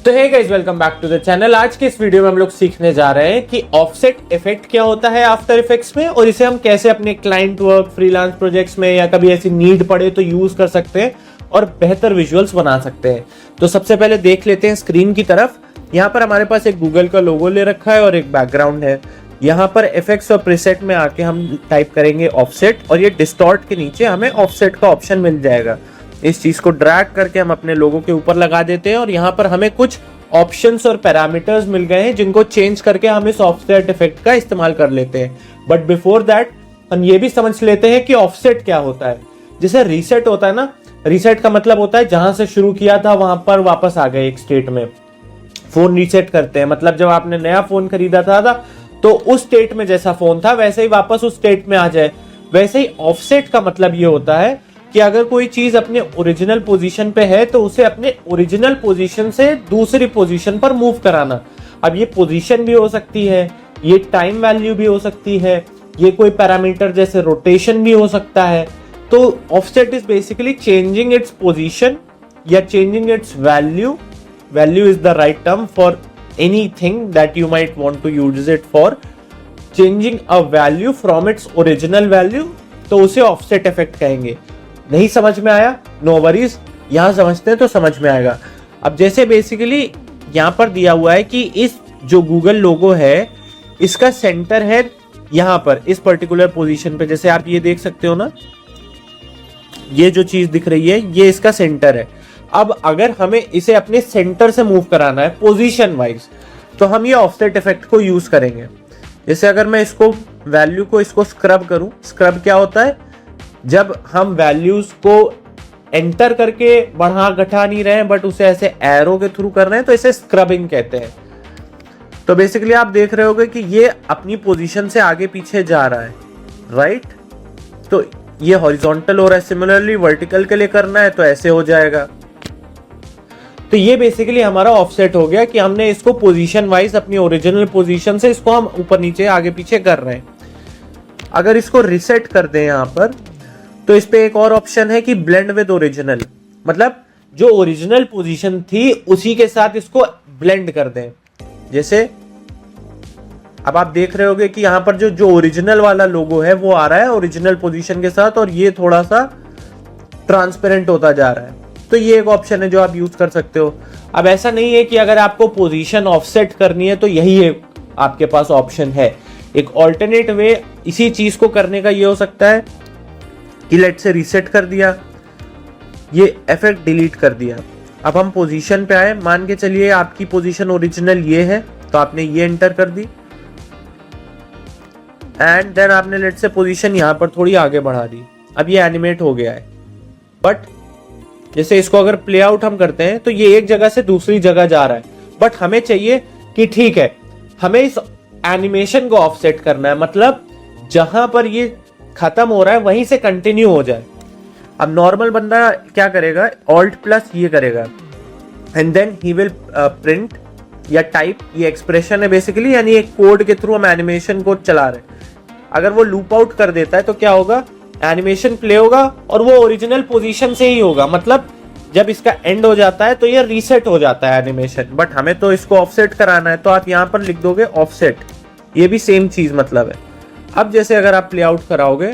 तो hey guys, welcome back to the channel. आज के इस वीडियो में हम लोग सीखने जा रहे हैं कि ऑफसेट इफेक्ट क्या होता है आफ्टर इफेक्ट्स में और इसे हम कैसे अपने क्लाइंट वर्क, फ्रीलांस प्रोजेक्ट्स में या कभी ऐसी नीड पड़े तो यूज कर सकते हैं और बेहतर विजुअल्स बना सकते हैं। तो सबसे पहले देख लेते हैं स्क्रीन की तरफ। यहाँ पर हमारे पास एक गूगल का लोगो ले रखा है और एक बैकग्राउंड है। यहाँ पर इफेक्ट्स और प्रीसेट में आके हम टाइप करेंगे ऑफसेट और ये डिस्टॉर्ट के नीचे हमें ऑफसेट का ऑप्शन मिल जाएगा। इस चीज को ड्रैग करके हम अपने लोगों के ऊपर लगा देते हैं और यहाँ पर हमें कुछ ऑप्शंस और पैरामीटर्स मिल गए हैं जिनको चेंज करके हम इस ऑफसेट इफेक्ट का इस्तेमाल कर लेते हैं। बट बिफोर दैट हम ये भी समझ लेते हैं कि ऑफसेट क्या होता है। जैसे रीसेट होता है ना, रीसेट का मतलब होता है जहां से शुरू किया था वहां पर वापस आ गए एक स्टेट में। फोन रीसेट करते हैं मतलब जब आपने नया फोन खरीदा था तो उस स्टेट में जैसा फोन था वैसे ही वापस उस स्टेट में आ जाए। वैसे ही ऑफसेट का मतलब ये होता है कि अगर कोई चीज अपने ओरिजिनल पोजीशन पे है तो उसे अपने ओरिजिनल पोजीशन से दूसरी पोजीशन पर मूव कराना। अब ये पोजीशन भी हो सकती है, ये टाइम वैल्यू भी हो सकती है, ये कोई पैरामीटर जैसे रोटेशन भी हो सकता है। तो offset is basically changing its position या changing its value. Value is the right term for anything that you might want to use it for. Changing a value from its original value, तो उसे offset effect कहेंगे। नहीं समझ में आया? No worries, यहां समझते हैं तो समझ में आएगा। अब जैसे बेसिकली यहां पर दिया हुआ है कि इस जो गूगल लोगो है इसका सेंटर है यहां पर इस पर्टिकुलर पोजीशन पे। जैसे आप ये देख सकते हो ना, ये जो चीज दिख रही है ये इसका सेंटर है। अब अगर हमें इसे अपने सेंटर से मूव कराना है पोजीशन वाइज तो हम ये ऑफसेट इफेक्ट को यूज करेंगे। जैसे अगर मैं इसको वैल्यू को इसको स्क्रब करूं, स्क्रब क्या होता है? जब हम वैल्यूज को एंटर करके बढ़ा घटा नहीं रहे हैं बट उसे ऐसे एरो के थ्रू कर रहे हैं तो इसे स्क्रबिंग कहते हैं। तो बेसिकली आप देख रहे होगे कि ये अपनी पोजीशन से आगे पीछे जा रहा है, राइट? तो ये हॉरिजॉन्टल हो रहा है, सिमिलरली वर्टिकल के लिए करना है तो ऐसे हो जाएगा। तो ये बेसिकली हमारा ऑफसेट हो गया कि हमने इसको पोजीशन वाइज अपनी ओरिजिनल पोजीशन से इसको हम ऊपर नीचे आगे पीछे कर रहे हैं। अगर इसको रिसेट कर दें यहां पर तो इस पे एक और ऑप्शन है कि ब्लेंड विद ओरिजिनल, मतलब जो ओरिजिनल पोजीशन थी उसी के साथ इसको ब्लेंड कर दें। जैसे अब आप देख रहे होगे कि यहां पर जो ओरिजिनल वाला लोगो है वो आ रहा है ओरिजिनल पोजीशन के साथ और ये थोड़ा सा ट्रांसपेरेंट होता जा रहा है। तो ये एक ऑप्शन है जो आप यूज कर सकते हो। अब ऐसा नहीं है कि अगर आपको पोजीशन ऑफसेट करनी है तो यही है आपके पास ऑप्शन है। एक ऑल्टरनेट वे इसी चीज को करने का ये हो सकता है कि लेट से रीसेट कर दिया, ये इफेक्ट डिलीट कर दिया। अब हम पोजीशन पे आए, मान के चलिए आपकी पोजीशन ओरिजिनल ये है तो आपने ये एंटर कर दी एंड देन आपने लेट से पोजीशन यहां पर थोड़ी आगे बढ़ा दी। अब ये एनिमेट हो गया है। बट जैसे इसको अगर प्ले आउट हम करते हैं तो ये एक जगह से दूसरी जगह जा रहा है। बट हमें चाहिए कि ठीक है, हमें इस एनिमेशन को ऑफसेट करना है, मतलब जहां पर ये खत्म हो रहा है वहीं से कंटिन्यू हो जाए। अब नॉर्मल बंदा क्या करेगा, ऑल्ट प्लस ये करेगा and then he will print या टाइप। ये एक्सप्रेशन है बेसिकली, यानी एक कोड के थ्रू हम एनिमेशन को चला रहे हैं। अगर वो लूप आउट कर देता है तो क्या होगा, एनिमेशन प्ले होगा और वो ओरिजिनल पोजीशन से ही होगा। मतलब जब इसका एंड हो जाता है तो ये रीसेट हो जाता है एनिमेशन। बट हमें तो इसको ऑफसेट कराना है तो आप यहां पर लिख दोगे ऑफसेट, ये भी सेम चीज मतलब है। अब जैसे अगर आप प्ले आउट कराओगे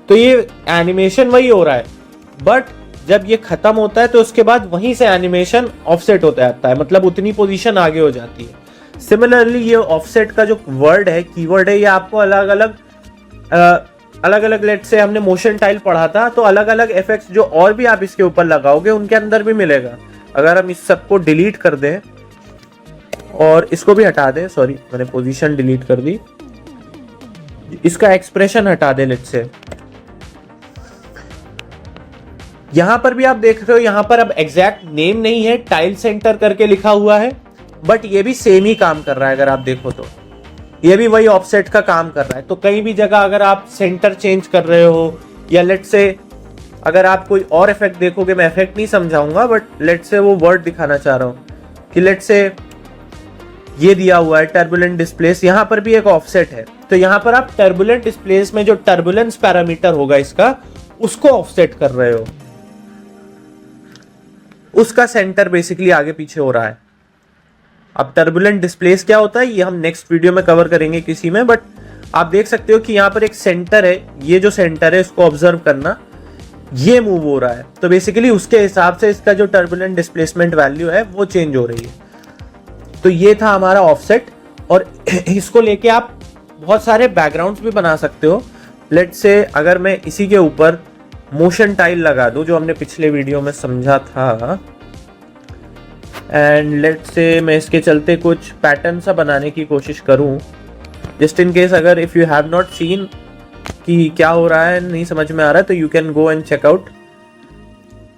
तो ये एनिमेशन वही हो रहा है बट जब ये खत्म होता है तो उसके बाद वहीं से एनिमेशन ऑफसेट होता जाता है, मतलब उतनी पोजीशन आगे हो जाती है। सिमिलरली ये ऑफसेट का जो वर्ड है, कीवर्ड है, ये आपको अलग अलग लेट से हमने मोशन टाइल पढ़ा था तो अलग अलग इफेक्ट्स जो और भी आप इसके ऊपर लगाओगे उनके अंदर भी मिलेगा। अगर हम इस सबको डिलीट कर दें और इसको भी हटा दें, सॉरी मैंने पोजीशन डिलीट कर दी, इसका एक्सप्रेशन हटा दें लेट से, यहां पर भी आप देख रहे हो यहां पर अब एग्जैक्ट नेम नहीं है, टाइल सेंटर करके लिखा हुआ है बट ये भी सेम ही काम कर रहा है। अगर आप देखो तो ये भी वही ऑफसेट का काम कर रहा है। तो कहीं भी जगह अगर आप सेंटर चेंज कर रहे हो या लेट से अगर आप कोई और इफेक्ट देखोगे, मैं इफेक्ट नहीं समझाऊंगा बट लेट से वो वर्ड दिखाना चाह रहा हूं कि लेट से ये दिया हुआ है टर्बुलेंट डिस्प्लेस, यहां पर भी एक ऑफसेट है। तो यहां पर आप टर्बुलेंट डिस्प्लेस में जो टर्बुलेंस पैरामीटर होगा इसका, उसको ऑफसेट कर रहे हो, उसका सेंटर बेसिकली आगे पीछे हो रहा है। अब टर्बुलेंट डिस्प्लेस क्या होता है ये हम नेक्स्ट वीडियो में कवर करेंगे किसी में, बट आप देख सकते हो कि यहाँ पर एक सेंटर है, ये जो सेंटर है इसको ऑब्जर्व करना, ये मूव हो रहा है, तो बेसिकली उसके हिसाब से इसका जो टर्बुलेंट डिस्प्लेसमेंट वैल्यू है वो चेंज हो रही है। तो ये था हमारा ऑफसेट, और इसको लेके आप बहुत सारे बैकग्राउंड्स भी बना सकते हो। लेट्स से अगर मैं इसी के ऊपर मोशन टाइल लगा दूं जो हमने पिछले वीडियो में समझा था, एंड लेट्स से मैं इसके चलते कुछ पैटर्न सा बनाने की कोशिश करूं, जस्ट इन केस अगर if you have not seen कि क्या हो रहा है, नहीं समझ में आ रहा है, तो you can go and check out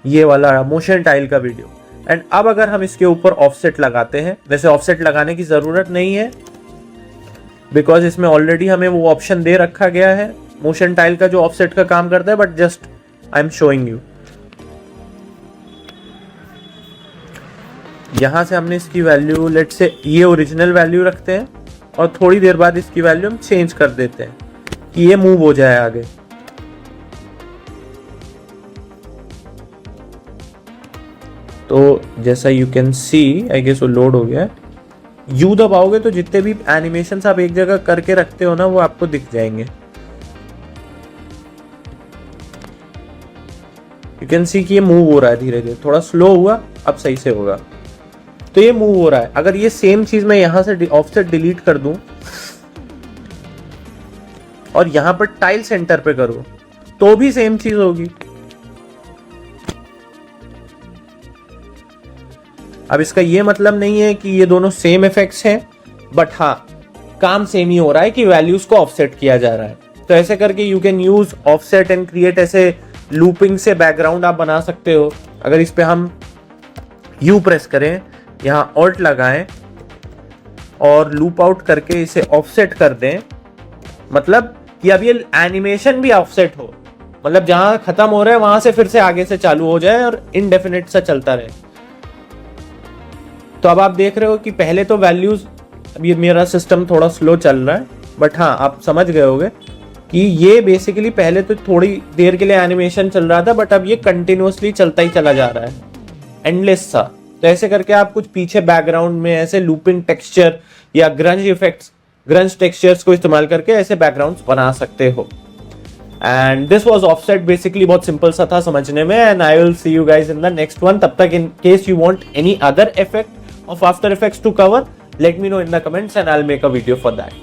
ये वाला मोशन टाइल का वीडियो। एंड अब अगर हम इसके ऊपर ऑफसेट लगाते हैं, वैसे ऑफसेट लगाने की जरूरत नहीं है बिकॉज इसमें ऑलरेडी हमें वो ऑप्शन दे रखा गया है मोशन टाइल का जो ऑफसेट का काम करता है, but just I am showing you. यहां से हमने इसकी वैल्यू लेट से ये ओरिजिनल वैल्यू रखते हैं और थोड़ी देर बाद इसकी वैल्यू हम चेंज कर देते हैं कि ये मूव हो जाए आगे। तो जैसा you can see, I guess वो लोड हो गया है। यू दबाओगे तो जितने भी एनिमेशन आप एक जगह करके रखते हो ना वो आपको दिख जाएंगे। यू कैन सी कि ये मूव हो रहा है धीरे धीरे, थोड़ा स्लो हुआ, अब सही से होगा। तो ये मूव हो रहा है। अगर ये सेम चीज मैं यहां से ऑफसेट डिलीट कर दूं और यहां पर टाइल सेंटर पे करूं तो भी सेम चीज होगी। अब इसका ये मतलब नहीं है कि ये दोनों सेम इफेक्ट्स हैं, बट हाँ काम सेम ही हो रहा है कि वैल्यूज को ऑफसेट किया जा रहा है। तो ऐसे करके you can use offset and create ऐसे लूपिंग से बैकग्राउंड आप बना सकते हो। अगर इस पे हम यू प्रेस करें, यहाँ ऑल्ट लगाएं और लूप आउट करके इसे ऑफसेट कर दें, मतलब कि अब ये एनिमेशन भी ऑफसेट हो, मतलब जहां खत्म हो रहा है वहां से फिर से आगे से चालू हो जाए और इनडेफिनिट सा चलता रहे। तो अब आप देख रहे हो कि पहले तो वैल्यूज, अब ये मेरा सिस्टम थोड़ा स्लो चल रहा है, बट हाँ आप समझ गए होगे कि ये बेसिकली पहले तो थोड़ी देर के लिए एनिमेशन चल रहा था, बट अब ये कंटिन्यूअसली चलता ही चला जा रहा है, एंडलेस सा। तो ऐसे करके आप कुछ पीछे बैकग्राउंड में ऐसे लूपिंग टेक्सचर या ग्रंज इफेक्ट्स, ग्रंज टेक्सचर्स को इस्तेमाल करके ऐसे बैकग्राउंड्स बना सकते हो। And this was offset, basically बहुत सिंपल सा था समझने में। And I will see you guys in the next one. तब तक in case you want any other effect of After Effects to cover, let me know in the comments and I'll make a video for that.